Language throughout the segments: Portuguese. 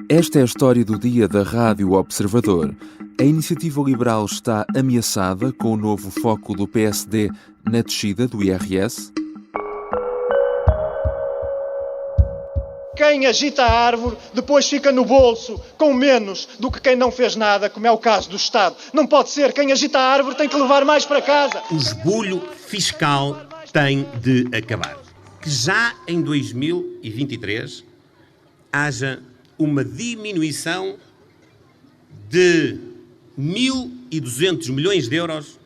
Esta é a história do dia da Rádio Observador. A iniciativa liberal está ameaçada com o novo foco do PSD na descida do IRS. Quem agita a árvore depois fica no bolso com menos do que quem não fez nada, como é o caso do Estado. Não pode ser. Quem agita a árvore tem que levar mais para casa. O esbulho fiscal tem de acabar. Que já em 2023 haja uma diminuição de 1.200 milhões de euros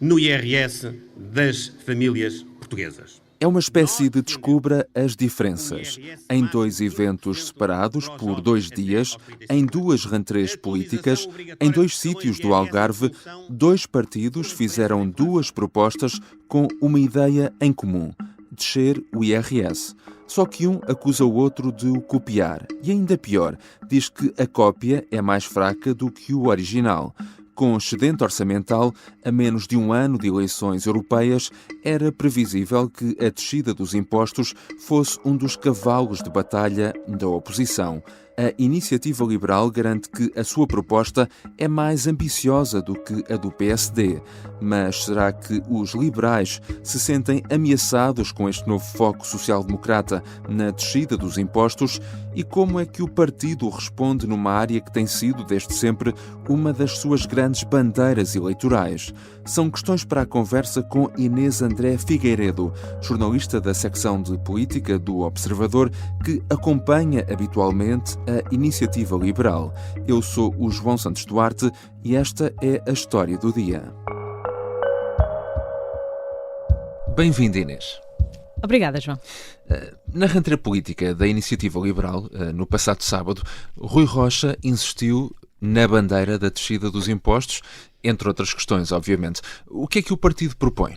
no IRS das famílias portuguesas. É uma espécie de descubra as diferenças. Em dois eventos separados por 2 dias, em 2 rentrées políticas, em 2 sítios do Algarve, 2 partidos fizeram 2 propostas com uma ideia em comum: descer o IRS. Só que um acusa o outro de o copiar. E ainda pior, diz que a cópia é mais fraca do que o original. Com excedente orçamental, a menos de um ano de eleições europeias, era previsível que a descida dos impostos fosse um dos cavalos de batalha da oposição. A iniciativa liberal garante que a sua proposta é mais ambiciosa do que a do PSD. Mas será que os liberais se sentem ameaçados com este novo foco social-democrata na descida dos impostos? E como é que o partido responde numa área que tem sido, desde sempre, uma das suas grandes bandeiras eleitorais? São questões para a conversa com Inês André Figueiredo, jornalista da secção de política do Observador, que acompanha habitualmente a iniciativa liberal. Eu sou o João Santos Duarte e esta é a história do dia. Bem-vindo, Inês. Obrigada, João. Na rentrée política da iniciativa liberal, no passado sábado, Rui Rocha insistiu na bandeira da descida dos impostos, entre outras questões, obviamente. O que é que o partido propõe?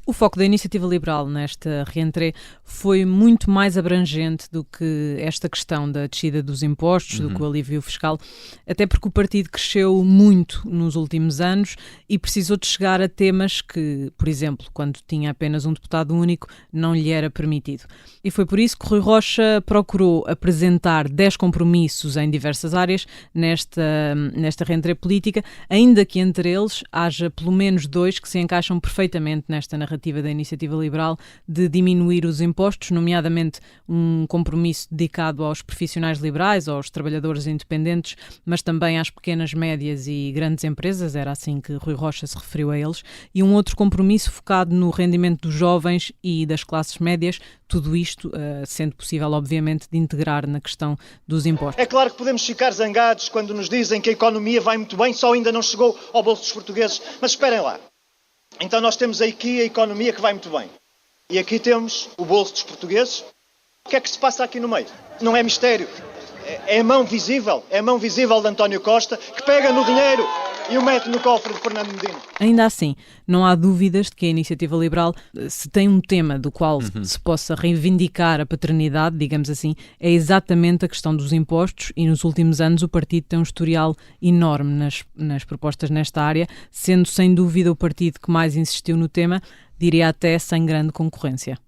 O foco da iniciativa liberal nesta rentrée foi muito mais abrangente do que esta questão da descida dos impostos, do que o alívio fiscal, até porque o partido cresceu muito nos últimos anos e precisou de chegar a temas que, por exemplo, quando tinha apenas um deputado único, não lhe era permitido. E foi por isso que Rui Rocha procurou apresentar 10 compromissos em diversas áreas nesta rentrée política, ainda que entre eles haja pelo menos 2 que se encaixam perfeitamente nesta narrativa da iniciativa liberal de diminuir os impostos, nomeadamente um compromisso dedicado aos profissionais liberais, aos trabalhadores independentes, mas também às pequenas, médias e grandes empresas, era assim que Rui Rocha se referiu a eles, e um outro compromisso focado no rendimento dos jovens e das classes médias, tudo isto sendo possível, obviamente, de integrar na questão dos impostos. É claro que podemos ficar zangados quando nos dizem que a economia vai muito bem, só ainda não chegou ao bolso dos portugueses, mas esperem lá. Então nós temos aqui a economia que vai muito bem. E aqui temos o bolso dos portugueses. O que é que se passa aqui no meio? Não é mistério. É a mão visível. É a mão visível de António Costa que pega no dinheiro e o mete no cofre de Fernando Medina. Ainda assim, não há dúvidas de que a iniciativa liberal, se tem um tema do qual se possa reivindicar a paternidade, digamos assim, é exatamente a questão dos impostos, e nos últimos anos o partido tem um historial enorme nas propostas nesta área, sendo sem dúvida o partido que mais insistiu no tema, diria até sem grande concorrência.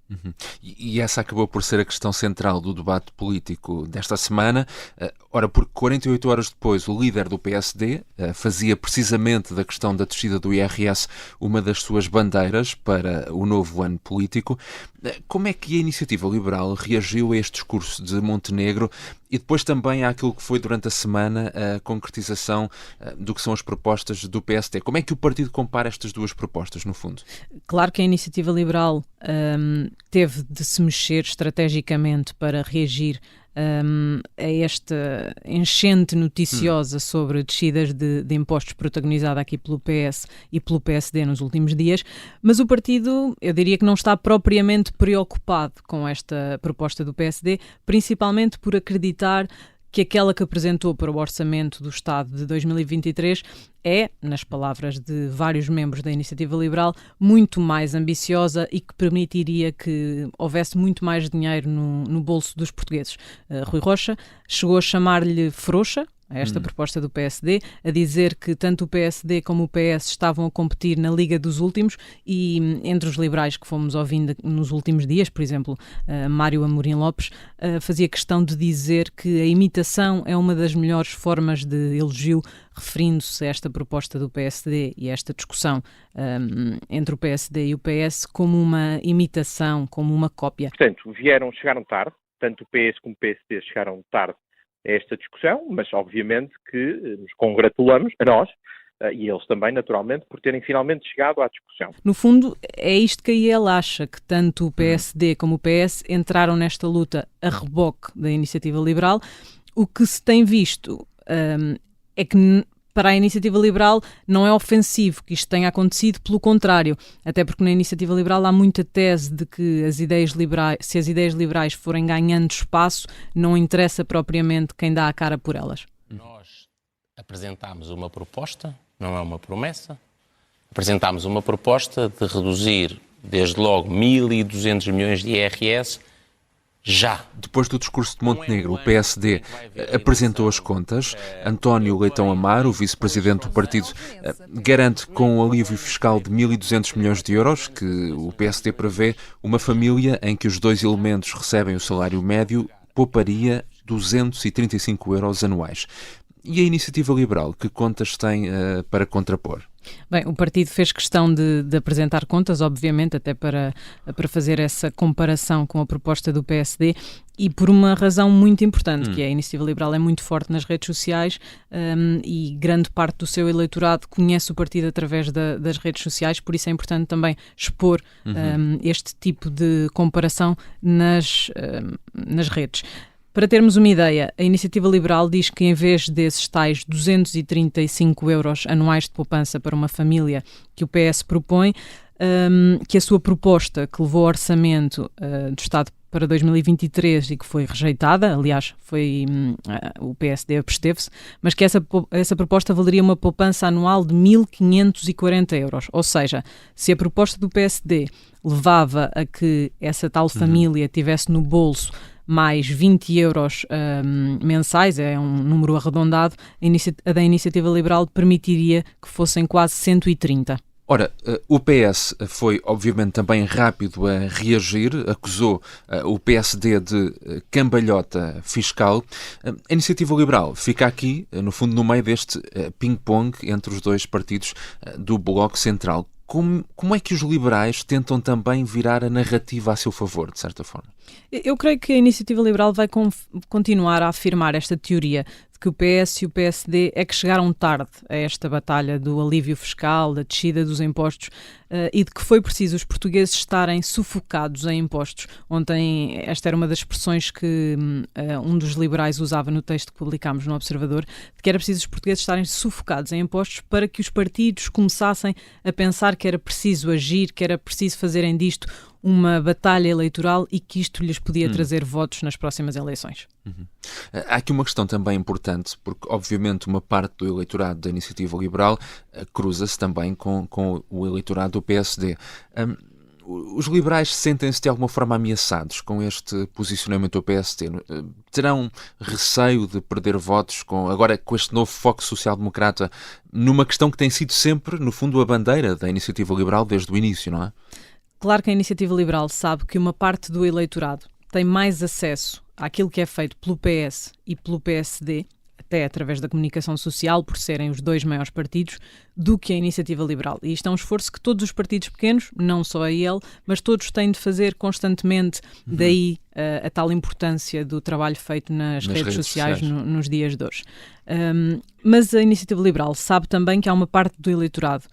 E essa acabou por ser a questão central do debate político desta semana. Ora, porque 48 horas depois o líder do PSD fazia precisamente da questão da descida do IRS uma das suas bandeiras para o novo ano político. Como é que a iniciativa liberal reagiu a este discurso de Montenegro e depois também àquilo que foi durante a semana a concretização do que são as propostas do PSD? Como é que o partido compara estas duas propostas, no fundo? Claro que a iniciativa liberal teve de se mexer estrategicamente para reagir a esta enchente noticiosa sobre descidas de impostos protagonizada aqui pelo PS e pelo PSD nos últimos dias, mas o partido, eu diria que não está propriamente preocupado com esta proposta do PSD, principalmente por acreditar que aquela que apresentou para o Orçamento do Estado de 2023 é, nas palavras de vários membros da Iniciativa Liberal, muito mais ambiciosa e que permitiria que houvesse muito mais dinheiro no bolso dos portugueses. Rui Rocha chegou a chamar-lhe frouxa, a esta proposta do PSD, a dizer que tanto o PSD como o PS estavam a competir na Liga dos Últimos e entre os liberais que fomos ouvindo nos últimos dias, por exemplo, Mário Amorim Lopes, fazia questão de dizer que a imitação é uma das melhores formas de elogio, referindo-se a esta proposta do PSD e a esta discussão entre o PSD e o PS como uma imitação, como uma cópia. Portanto, chegaram tarde, tanto o PS como o PSD chegaram tarde a esta discussão, mas obviamente que nos congratulamos, a nós, e eles também, naturalmente, por terem finalmente chegado à discussão. No fundo, é isto que a IEL acha, que tanto o PSD como o PS entraram nesta luta a reboque da Iniciativa Liberal. O que se tem visto é que para a Iniciativa Liberal não é ofensivo que isto tenha acontecido, pelo contrário, até porque na Iniciativa Liberal há muita tese de que se as ideias liberais forem ganhando espaço, não interessa propriamente quem dá a cara por elas. Nós apresentámos uma proposta, não é uma promessa, apresentámos uma proposta de reduzir desde logo 1.200 milhões de IRS já. Depois do discurso de Montenegro, o PSD apresentou as contas. António Leitão Amaro, o vice-presidente do partido, garante com um alívio fiscal de 1.200 milhões de euros que o PSD prevê uma família em que os dois elementos recebem o salário médio pouparia 235 euros anuais. E a Iniciativa Liberal, que contas tem para contrapor? Bem, o partido fez questão de apresentar contas, obviamente, até para fazer essa comparação com a proposta do PSD e por uma razão muito importante, que é a Iniciativa Liberal é muito forte nas redes sociais e grande parte do seu eleitorado conhece o partido através das redes sociais, por isso é importante também expor este tipo de comparação nas redes. Para termos uma ideia, a Iniciativa Liberal diz que em vez desses tais 235 euros anuais de poupança para uma família que o PS propõe, que a sua proposta que levou ao orçamento do Estado para 2023 e que foi rejeitada, aliás, o PSD absteve-se, mas que essa proposta valeria uma poupança anual de 1.540 euros. Ou seja, se a proposta do PSD levava a que essa tal família tivesse no bolso mais 20 euros mensais, é um número arredondado, a da Iniciativa Liberal permitiria que fossem quase 130. Ora, o PS foi obviamente também rápido a reagir, acusou o PSD de cambalhota fiscal. A Iniciativa Liberal fica aqui, no fundo, no meio deste ping-pong entre os dois partidos do Bloco Central. Como é que os liberais tentam também virar a narrativa a seu favor, de certa forma? Eu creio que a Iniciativa Liberal vai continuar a afirmar esta teoria de que o PS e o PSD é que chegaram tarde a esta batalha do alívio fiscal, da descida dos impostos e de que foi preciso os portugueses estarem sufocados em impostos. Ontem esta era uma das expressões que um dos liberais usava no texto que publicámos no Observador, de que era preciso os portugueses estarem sufocados em impostos para que os partidos começassem a pensar que era preciso agir, que era preciso fazerem disto uma batalha eleitoral e que isto lhes podia trazer votos nas próximas eleições. Há aqui uma questão também importante, porque obviamente uma parte do eleitorado da Iniciativa Liberal cruza-se também com o eleitorado do PSD. Os liberais sentem-se de alguma forma ameaçados com este posicionamento do PSD? Terão receio de perder votos agora com este novo foco social-democrata numa questão que tem sido sempre, no fundo, a bandeira da Iniciativa Liberal desde o início, não é? Claro que a Iniciativa Liberal sabe que uma parte do eleitorado tem mais acesso àquilo que é feito pelo PS e pelo PSD, até através da comunicação social, por serem os dois maiores partidos, do que a Iniciativa Liberal. E isto é um esforço que todos os partidos pequenos, não só a ele, mas todos têm de fazer constantemente, daí a tal importância do trabalho feito nas redes sociais nos dias de hoje. Mas a Iniciativa Liberal sabe também que há uma parte do eleitorado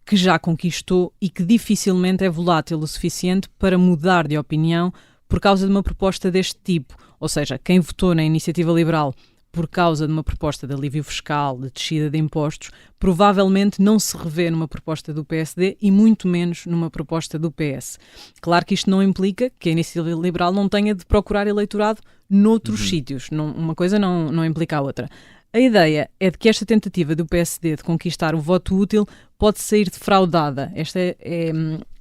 que já conquistou e que dificilmente é volátil o suficiente para mudar de opinião por causa de uma proposta deste tipo. Ou seja, quem votou na Iniciativa Liberal por causa de uma proposta de alívio fiscal, de descida de impostos, provavelmente não se revê numa proposta do PSD e muito menos numa proposta do PS. Claro que isto não implica que a Iniciativa Liberal não tenha de procurar eleitorado noutros sítios. Uma coisa não implica a outra. A ideia é de que esta tentativa do PSD de conquistar o voto útil pode sair defraudada. Esta é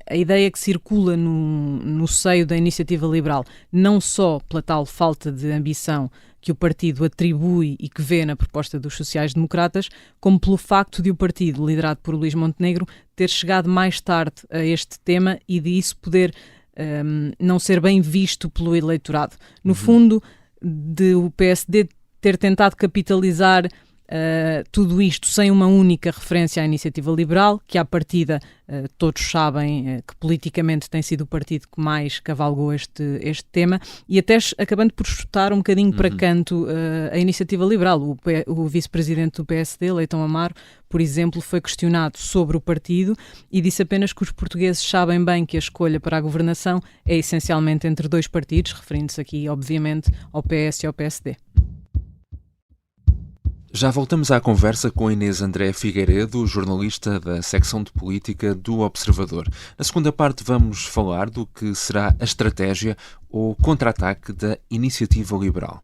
a ideia que circula no seio da Iniciativa Liberal, não só pela tal falta de ambição que o partido atribui e que vê na proposta dos sociais-democratas, como pelo facto de o partido, liderado por Luís Montenegro, ter chegado mais tarde a este tema e de isso poder não ser bem visto pelo eleitorado. No fundo, de o PSD ter tentado capitalizar tudo isto sem uma única referência à Iniciativa Liberal, que à partida todos sabem que politicamente tem sido o partido que mais cavalgou este tema, e até acabando por chutar um bocadinho para canto a Iniciativa Liberal. O vice-presidente do PSD, Leitão Amaro, por exemplo, foi questionado sobre o partido e disse apenas que os portugueses sabem bem que a escolha para a governação é essencialmente entre dois partidos, referindo-se aqui, obviamente, ao PS e ao PSD. Já voltamos à conversa com Inês André Figueiredo, jornalista da secção de política do Observador. Na segunda parte vamos falar do que será a estratégia ou contra-ataque da Iniciativa Liberal.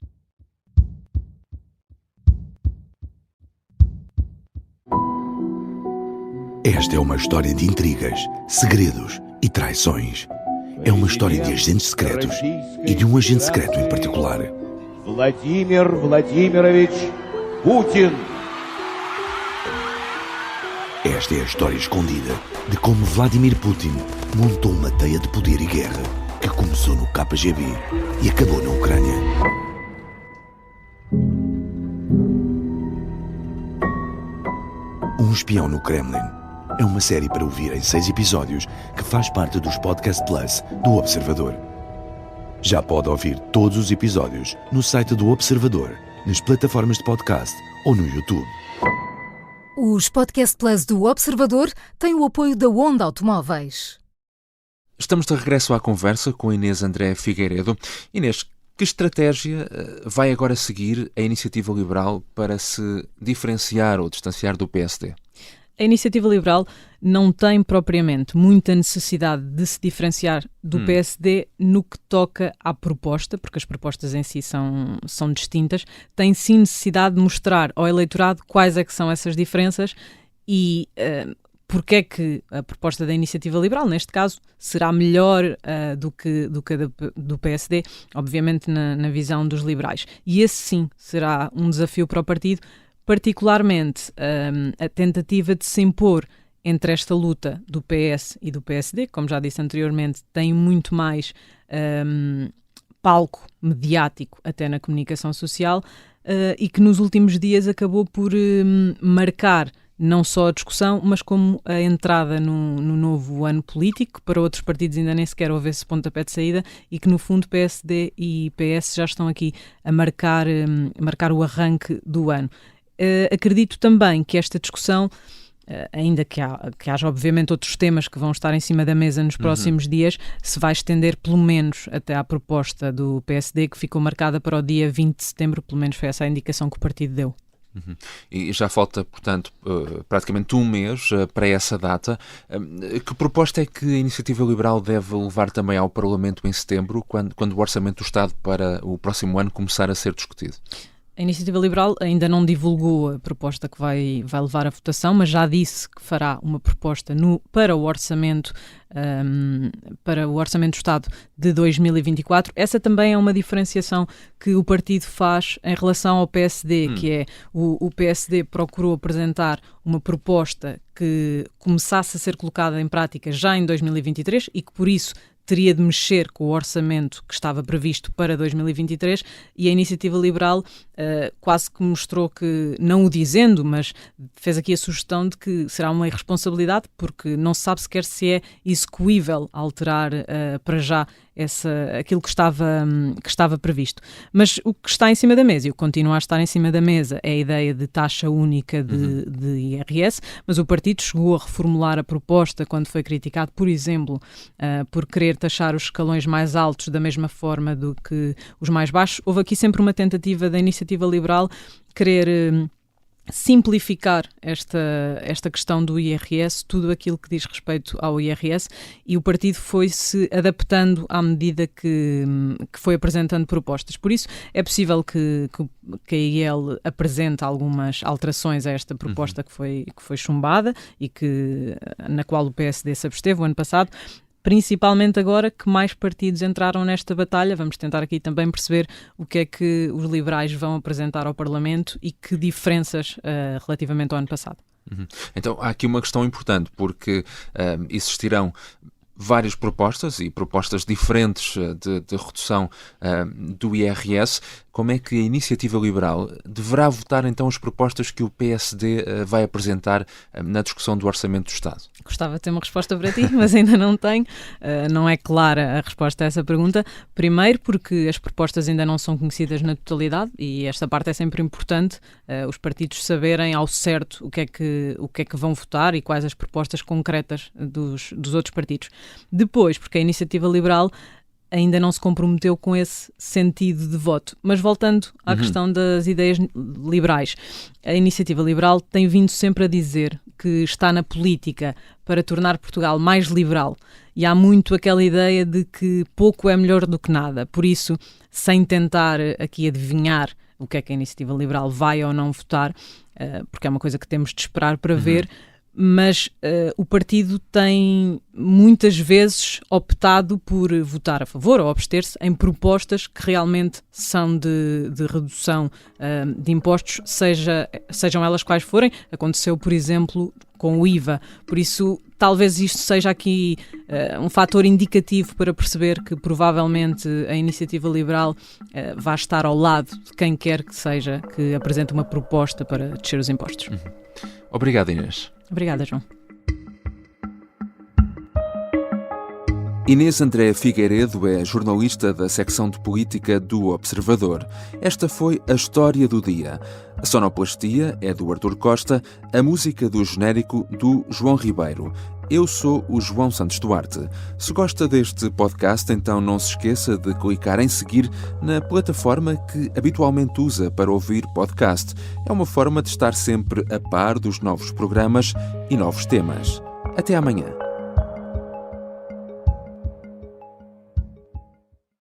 Esta é uma história de intrigas, segredos e traições. É uma história de agentes secretos e de um agente secreto em particular. Vladimir Vladimirovich Putin. Esta é a história escondida de como Vladimir Putin montou uma teia de poder e guerra que começou no KGB e acabou na Ucrânia. Um espião no Kremlin é uma série para ouvir em 6 episódios que faz parte dos Podcast Plus do Observador. Já pode ouvir todos os episódios no site do Observador, nas plataformas de podcast ou no YouTube. Os Podcast Plus do Observador têm o apoio da Onda Automóveis. Estamos de regresso à conversa com Inês André Figueiredo. Inês, que estratégia vai agora seguir a Iniciativa Liberal para se diferenciar ou distanciar do PSD? A Iniciativa Liberal não tem propriamente muita necessidade de se diferenciar do PSD no que toca à proposta, porque as propostas em si são distintas. Tem sim necessidade de mostrar ao eleitorado quais é que são essas diferenças e porque é que a proposta da Iniciativa Liberal, neste caso, será melhor do que a do PSD, obviamente na visão dos liberais. E esse sim será um desafio para o partido, particularmente a tentativa de se impor entre esta luta do PS e do PSD, que, como já disse anteriormente, tem muito mais palco mediático até na comunicação social e que nos últimos dias acabou por marcar não só a discussão, mas como a entrada no novo ano político, que para outros partidos ainda nem sequer houve esse pontapé de saída e que no fundo PSD e PS já estão aqui a marcar o arranque do ano. Acredito também que esta discussão, ainda que haja obviamente outros temas que vão estar em cima da mesa nos próximos dias, se vai estender pelo menos até à proposta do PSD, que ficou marcada para o dia 20 de setembro, pelo menos foi essa a indicação que o partido deu. E já falta, portanto, praticamente um mês para essa data. Que proposta é que a Iniciativa Liberal deve levar também ao Parlamento em setembro, quando o Orçamento do Estado para o próximo ano começar a ser discutido? A Iniciativa Liberal ainda não divulgou a proposta que vai levar à votação, mas já disse que fará uma proposta para o Orçamento do Estado de 2024. Essa também é uma diferenciação que o partido faz em relação ao PSD, que é o PSD procurou apresentar uma proposta que começasse a ser colocada em prática já em 2023 e que por isso teria de mexer com o orçamento que estava previsto para 2023 e a Iniciativa Liberal quase que mostrou que, não o dizendo, mas fez aqui a sugestão de que será uma irresponsabilidade porque não se sabe sequer se é execuível alterar para já aquilo que estava previsto. Mas o que está em cima da mesa e o que continua a estar em cima da mesa é a ideia de taxa única de IRS, mas o partido chegou a reformular a proposta quando foi criticado, por exemplo, por querer taxar os escalões mais altos da mesma forma do que os mais baixos. Houve aqui sempre uma tentativa da Iniciativa Liberal querer simplificar esta questão do IRS, tudo aquilo que diz respeito ao IRS, e o partido foi-se adaptando à medida que foi apresentando propostas. Por isso, é possível que a IEL apresente algumas alterações a esta proposta que foi chumbada e na qual o PSD se absteve o ano passado. Principalmente agora que mais partidos entraram nesta batalha, vamos tentar aqui também perceber o que é que os liberais vão apresentar ao Parlamento e que diferenças relativamente ao ano passado. Então, há aqui uma questão importante, porque existirão várias propostas e propostas diferentes de redução do IRS. Como é que a Iniciativa Liberal deverá votar então as propostas que o PSD vai apresentar na discussão do Orçamento do Estado? Gostava de ter uma resposta para ti, mas ainda não tenho. Não é clara a resposta a essa pergunta. Primeiro porque as propostas ainda não são conhecidas na totalidade e esta parte é sempre importante, os partidos saberem ao certo o que é que vão votar e quais as propostas concretas dos outros partidos. Depois, porque a Iniciativa Liberal ainda não se comprometeu com esse sentido de voto. Mas voltando à questão das ideias liberais, a Iniciativa Liberal tem vindo sempre a dizer que está na política para tornar Portugal mais liberal e há muito aquela ideia de que pouco é melhor do que nada. Por isso, sem tentar aqui adivinhar o que é que a Iniciativa Liberal vai ou não votar, porque é uma coisa que temos de esperar para ver, mas o partido tem muitas vezes optado por votar a favor ou abster-se em propostas que realmente são de redução de impostos, sejam elas quais forem. Aconteceu, por exemplo, com o IVA. Por isso, talvez isto seja aqui um fator indicativo para perceber que provavelmente a Iniciativa Liberal vai estar ao lado de quem quer que seja que apresente uma proposta para descer os impostos. Obrigado, Inês. Obrigada, João. Inês André Figueiredo é jornalista da secção de política do Observador. Esta foi a história do dia. A sonoplastia é do Artur Costa, a música do genérico do João Ribeiro. Eu sou o João Santos Duarte. Se gosta deste podcast, então não se esqueça de clicar em seguir na plataforma que habitualmente usa para ouvir podcast. É uma forma de estar sempre a par dos novos programas e novos temas. Até amanhã.